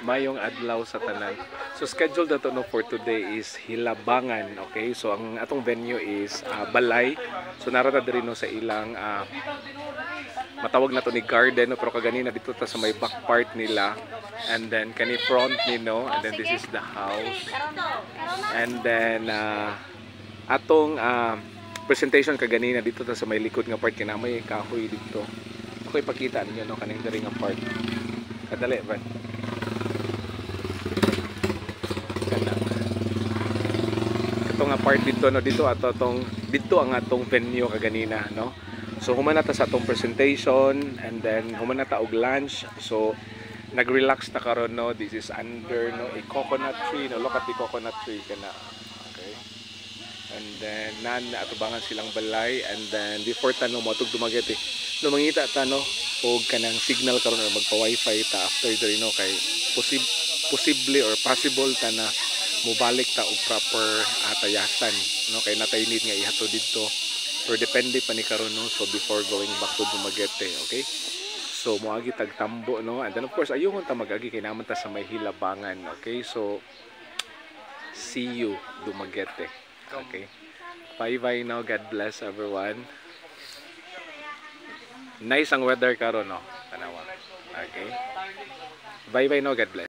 Mayong adlaw sa tanan. So scheduled na to no for today is Hilabangan, okay? So ang atong venue is Balay. So narata diri no sa ilang matawag na to ni garden no, pero kaganina dito ta sa may back part nila, and then kani front ni no, and then this is the house, and then atong presentation kaganina dito ta sa may likod nga part kina may kahoy dito. Ako ipakita ninyo no kaning diri nga part. Kadali ba? Ito nga part dito no, dito ato tong dito ang atong venue kaganina no. So human ta sa atong presentation, and then human ta og lunch. So nag-relax ta karon no. This is under no a coconut tree no. Look at the coconut tree kana. Okay. And then atubangan silang balay, and then before ta no matug dumagete. No mangita ta no og kanang signal karon or magpa-wifi ta after diri no kay posible or possible ta na mubalik ta og proper tayasan no kay natay need nga ihato dito. Pero depende pa ni karon no, so before going back to Dumaguete, okay? So moagi tagtambo no, and then of course ayun ta magagi kay naman ta sa may Hilabangan, okay? So see you Dumaguete. Okay? Bye-bye now. God bless everyone. Nice ang weather karon no. Tanawa. Okay? Bye-bye now. God bless.